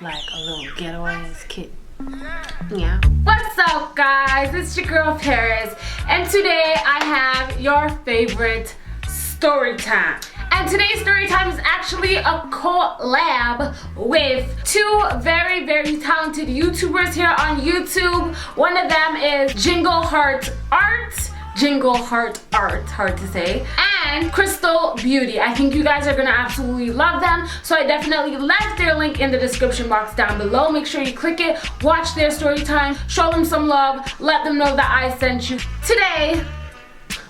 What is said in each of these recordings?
like a little ghetto-ass kid. Yeah. What's up, guys? It's your girl Paris, and today I have your favorite story time. And today's story time is actually a collab with two very, very talented YouTubers here on YouTube. One of them is Jingle Heart Art, hard to say, and Crystal Beauty. I think you guys are gonna absolutely love them, so I definitely left their link in the description box down below. Make sure you click it, watch their story time, show them some love, let them know that I sent you. Today,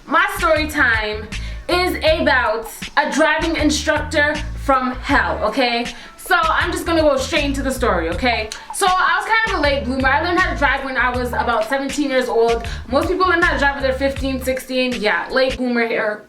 my story time is about a driving instructor from hell, okay? So I'm just gonna go straight into the story, okay? So I was kind of a late bloomer. I learned how to drive when I was about 17 years old. Most people learn how to drive when they're 15, 16. Yeah, late bloomer here.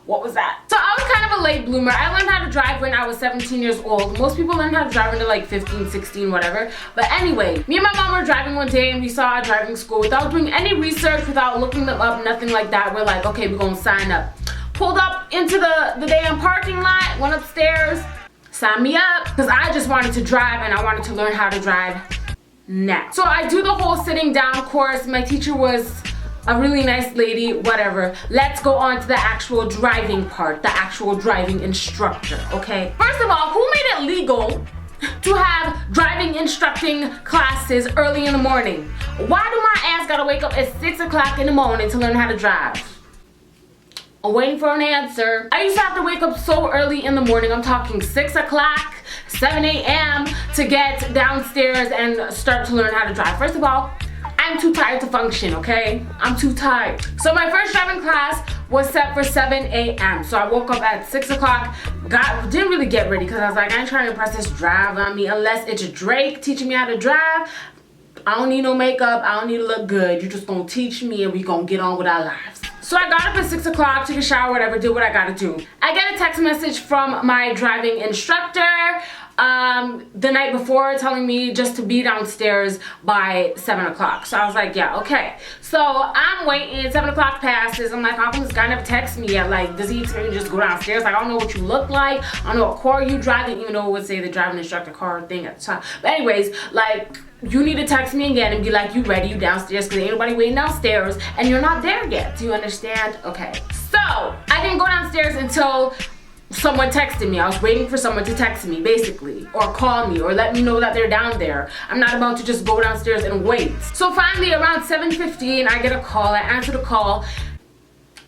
What was that? So I was kind of a late bloomer. I learned how to drive when I was 17 years old. Most people learn how to drive when they're like 15, 16, whatever. But anyway, me and my mom were driving one day and we saw a driving school without doing any research, without looking them up, nothing like that. We're like, okay, we're gonna sign up. Pulled up into the damn parking lot, went upstairs, signed me up, because I just wanted to drive and I wanted to learn how to drive now. So I do the whole sitting down course. My teacher was a really nice lady, whatever. Let's go on to the actual driving part, the actual driving instructor, okay? First of all, who made it legal to have driving instructing classes early in the morning? Why do my ass gotta wake up at 6 o'clock in the morning to learn how to drive? I'm waiting for an answer. I used to have to wake up so early in the morning. I'm talking 6 o'clock, 7 a.m. to get downstairs and start to learn how to drive. First of all, I'm too tired to function, okay? I'm too tired. So my first driving class was set for 7 a.m. So I woke up at 6 o'clock, didn't really get ready because I was like, I ain't trying to impress this driver on me unless it's Drake teaching me how to drive. I don't need no makeup, I don't need to look good. You're just gonna teach me and we gonna get on with our lives. So I got up at 6 o'clock, took a shower, whatever, did what I gotta do. I get a text message from my driving instructor the night before telling me just to be downstairs by 7 o'clock. So I was like, yeah, okay. So I'm waiting, 7 o'clock passes. I'm like, how come this guy never texts me yet? Like, does he expect me to just go downstairs? Like, I don't know what you look like. I don't know what car you driving, even though it would say the driving instructor car thing at the time. But anyways, like, you need to text me again and be like, you ready, you downstairs, because ain't nobody waiting downstairs and you're not there yet. Do you understand? Okay. So I didn't go downstairs until someone texted me. I was waiting for someone to text me, basically, or call me, or let me know that they're down there. I'm not about to just go downstairs and wait. So finally, around 7:15, I get a call. I answer the call.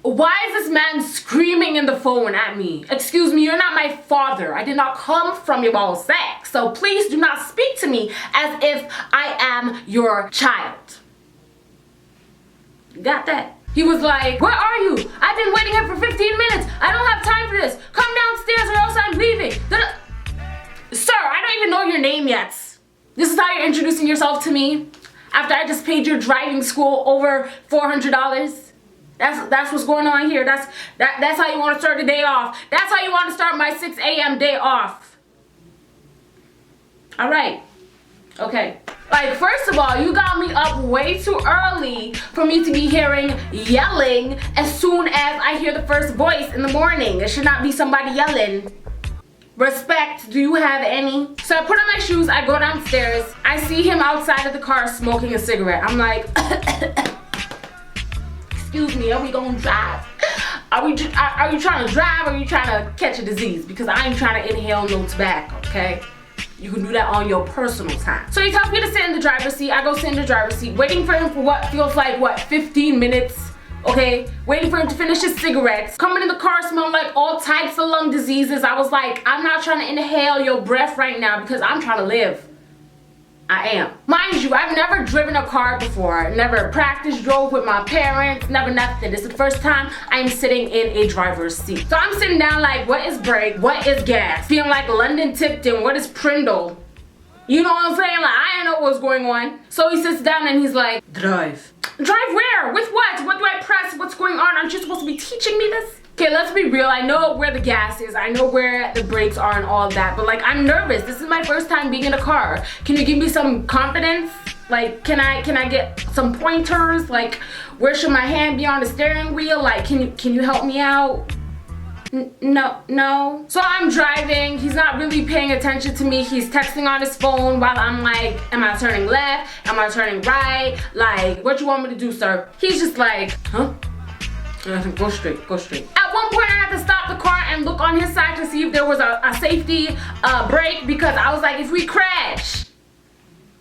Why is this man screaming in the phone at me? Excuse me, you're not my father. I did not come from your ball sack. So please do not speak to me as if I am your child. You got that? He was like, where are you? I've been waiting here for 15 minutes. I don't have time for this. Come downstairs or else I'm leaving. Sir, I don't even know your name yet. This is how you're introducing yourself to me? After I just paid your driving school over $400? That's what's going on here. That's how you want to start the day off. That's how you want to start my 6 a.m. day off. All right. Okay. Like, first of all, you got me up way too early for me to be hearing yelling as soon as I hear the first voice in the morning. It should not be somebody yelling. Respect, do you have any? So I put on my shoes, I go downstairs. I see him outside of the car smoking a cigarette. I'm like, excuse me, are we gonna drive? Are you trying to drive or are you trying to catch a disease? Because I ain't trying to inhale no tobacco, okay? You can do that on your personal time. So he tells me to sit in the driver's seat. I go sit in the driver's seat, waiting for him for what feels like, 15 minutes, okay? Waiting for him to finish his cigarettes. Coming in the car smelling like all types of lung diseases. I was like, I'm not trying to inhale your breath right now because I'm trying to live. I am. Mind you, I've never driven a car before. Never practice drove with my parents, never nothing. This is the first time I'm sitting in a driver's seat. So I'm sitting down like, what is brake? What is gas? Feeling like London Tipton, what is Prindle? You know what I'm saying? Like, I didn't know what was going on. So he sits down and he's like, drive. Drive where? With what? What do I press? What's going on? Aren't you supposed to be teaching me this? Okay, let's be real. I know where the gas is. I know where the brakes are and all of that. But like, I'm nervous. This is my first time being in a car. Can you give me some confidence? Like, can I get some pointers? Like, where should my hand be on the steering wheel? Like, can you help me out? No. So I'm driving. He's not really paying attention to me. He's texting on his phone while I'm like, am I turning left? Am I turning right? Like, what you want me to do, sir? He's just like, huh? Go straight. At one point, I had to stop the car and look on his side to see if there was a safety brake, because I was like, if we crash,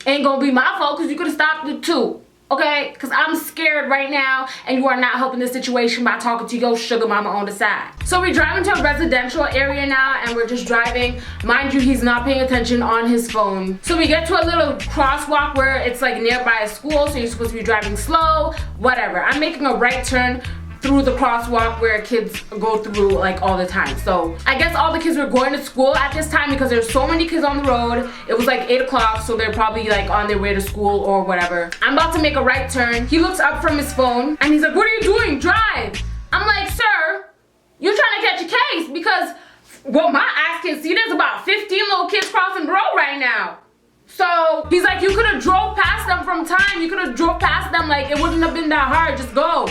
ain't gonna be my fault, because you could have stopped it too. Okay, because I'm scared right now, and you are not helping the situation by talking to your sugar mama on the side. So we drive into a residential area now, and we're just driving. Mind you, he's not paying attention on his phone. So we get to a little crosswalk where it's like nearby a school, so you're supposed to be driving slow, whatever. I'm making a right turn through the crosswalk where kids go through like all the time. So I guess all the kids were going to school at this time because there's so many kids on the road. It was like 8 o'clock, so they're probably like on their way to school or whatever. I'm about to make a right turn. He looks up from his phone and he's like, what are you doing? Drive. I'm like, sir, you're trying to catch a case, because what my eyes can see, there's about 15 little kids crossing the road right now. So he's like, you could have drove past them from time. You could have drove past them, like it wouldn't have been that hard, just go.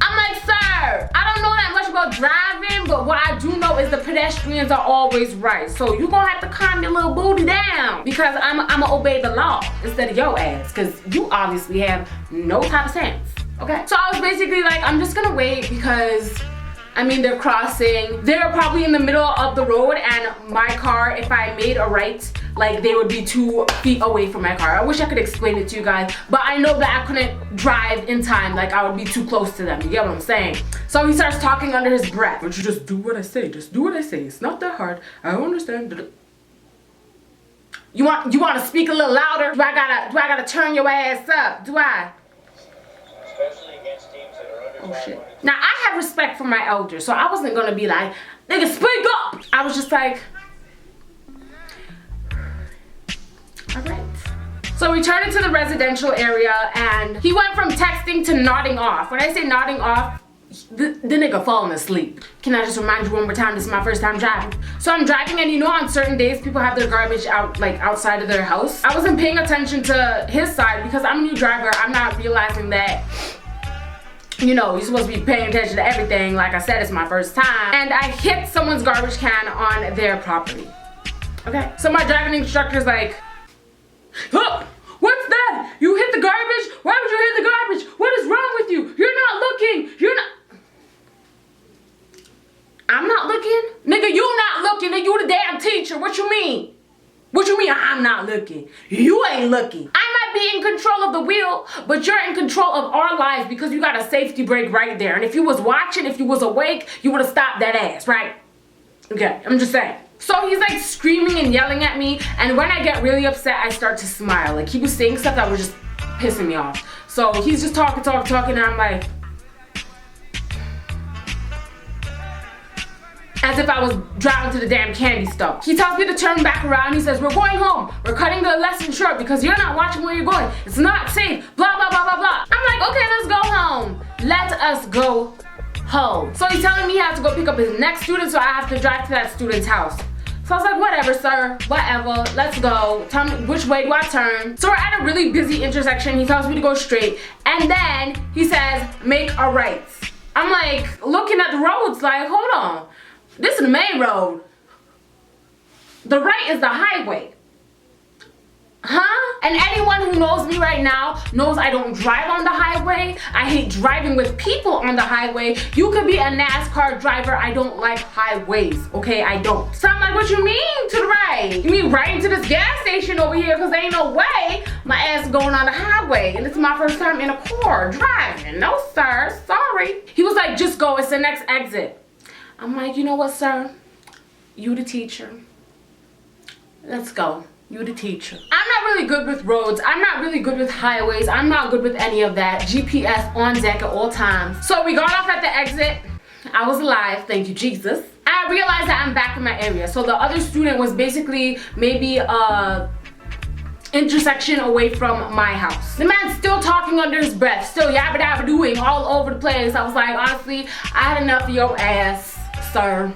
I'm like, sir, I don't know that much about driving, but what I do know is the pedestrians are always right. So you're gonna have to calm your little booty down, because I'm gonna obey the law instead of your ass, because you obviously have no type of sense, okay? So I was basically like, I'm just gonna wait, because I mean, they're crossing. They're probably in the middle of the road, and my car, if I made a right, like they would be 2 feet away from my car. I wish I could explain it to you guys, but I know that I couldn't drive in time. Like I would be too close to them. You get what I'm saying? So he starts talking under his breath. But you just do what I say. Just do what I say. It's not that hard. I don't understand. You want to speak a little louder? Do I gotta turn your ass up? Do I? Especially against teams that are under 500. Now I have respect for my elders, so I wasn't gonna be like, nigga, speak up. I was just like, all right. So we turned into the residential area, and he went from texting to nodding off. When I say nodding off, the nigga falling asleep. Can I just remind you one more time, this is my first time driving. So I'm driving, and you know on certain days people have their garbage out, like outside of their house. I wasn't paying attention to his side because I'm a new driver. I'm not realizing that, you know, you're supposed to be paying attention to everything. Like I said, it's my first time. And I hit someone's garbage can on their property. Okay, so my driving instructor's like, huh? What's that? You hit the garbage? Why would you hit the garbage? What is wrong with you? You're not looking. You're not. I'm not looking? Nigga, you not looking, and you the damn teacher. What you mean? What you mean I'm not looking? You ain't looking. I might be in control of the wheel, but you're in control of our lives because you got a safety brake right there. And if you was watching, if you was awake, you would have stopped that ass, right? Okay, I'm just saying. So he's like screaming and yelling at me, and when I get really upset, I start to smile. Like he was saying stuff that was just pissing me off. So he's just talking, and I'm like, as if I was driving to the damn candy store. He tells me to turn back around. He says, we're going home. We're cutting the lesson short because you're not watching where you're going. It's not safe, blah, blah, blah, blah, blah. I'm like, okay, let's go home. Let us go home. So he's telling me he has to go pick up his next student, so I have to drive to that student's house. So I was like, whatever, sir, whatever, let's go. Tell me, which way do I turn? So we're at a really busy intersection. He tells me to go straight. And then he says, make a right. I'm like, looking at the roads like, hold on. This is the main road. The right is the highway. Huh? And anyone who knows me right now knows I don't drive on the highway. I hate driving with people on the highway. You could be a NASCAR driver. I don't like highways, okay? I don't. So I'm like, what you mean to the right? You mean right into this gas station over here? Because there ain't no way my ass is going on the highway. And it's my first time in a car driving. No, sir. Sorry. He was like, just go. It's the next exit. I'm like, you know what, sir? You the teacher. Let's go. You the teacher. I'm not really good with roads. I'm not really good with highways. I'm not good with any of that. GPS on deck at all times. So we got off at the exit. I was alive, thank you, Jesus. I realized that I'm back in my area. So the other student was basically maybe a intersection away from my house. The man's still talking under his breath, still yabba dabba doing all over the place. I was like, honestly, I had enough of your ass, sir.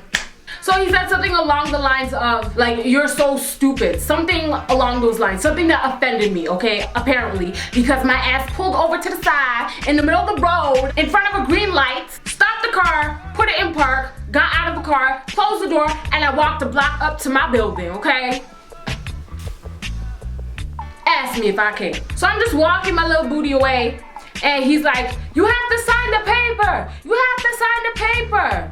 So he said something along the lines of, like, you're so stupid. Something along those lines. Something that offended me, okay, apparently. Because my ass pulled over to the side, in the middle of the road, in front of a green light, stopped the car, put it in park, got out of the car, closed the door, and I walked a block up to my building, okay? Ask me if I can. So I'm just walking my little booty away, and he's like, you have to sign the paper. You have to sign the paper.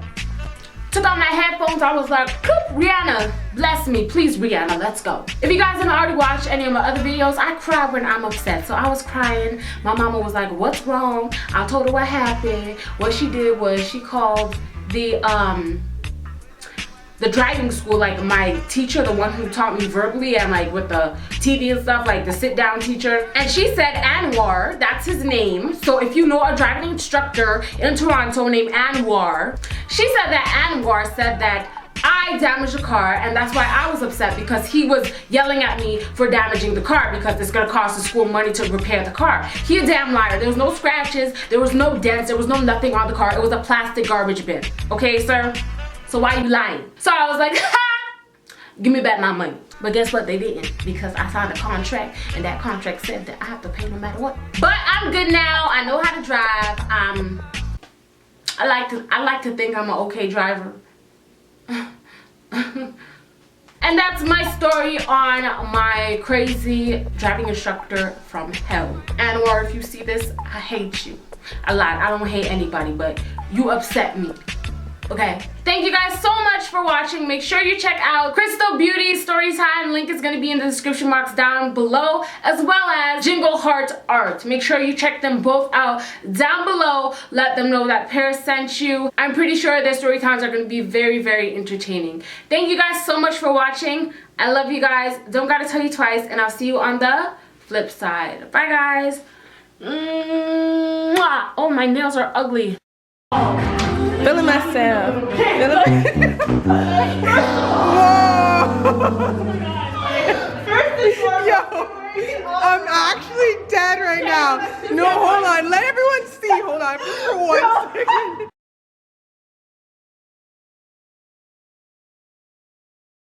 Took out my headphones. I was like, Rihanna, bless me. Please, Rihanna, let's go. If you guys didn't already watch any of my other videos, I cry when I'm upset. So I was crying. My mama was like, what's wrong? I told her what happened. What she did was she called the driving school, like my teacher, the one who taught me verbally and like with the TV and stuff, like the sit down teacher. And she said Anwar, that's his name. So if you know a driving instructor in Toronto named Anwar, she said that Anwar said that I damaged the car, and that's why I was upset, because he was yelling at me for damaging the car because it's gonna cost the school money to repair the car. He a damn liar. There was no scratches, there was no dents, there was no nothing on the car. It was a plastic garbage bin. Okay, sir? So why are you lying? So I was like, ha! Give me back my money. But guess what? They didn't, because I signed a contract, and that contract said that I have to pay no matter what. But I'm good now. I know how to drive. I like to think I'm an okay driver. And that's my story on my crazy driving instructor from hell. Anwar, if you see this, I hate you a lot. I don't hate anybody, but you upset me. Okay, thank you guys so much for watching. Make sure you check out Crystal Beauty's Storytime. Link is going to be in the description box down below, as well as Jingle Heart Art. Make sure you check them both out down below. Let them know that Paris sent you. I'm pretty sure their story times are going to be very, very entertaining. Thank you guys so much for watching. I love you guys. Don't gotta tell you twice, and I'll see you on the flip side. Bye, guys. Mwah. Oh, my nails are ugly. Feeling myself. Whoa! Yo, I'm actually dead right now. No, hold on. Let everyone see. Hold on for 1 second.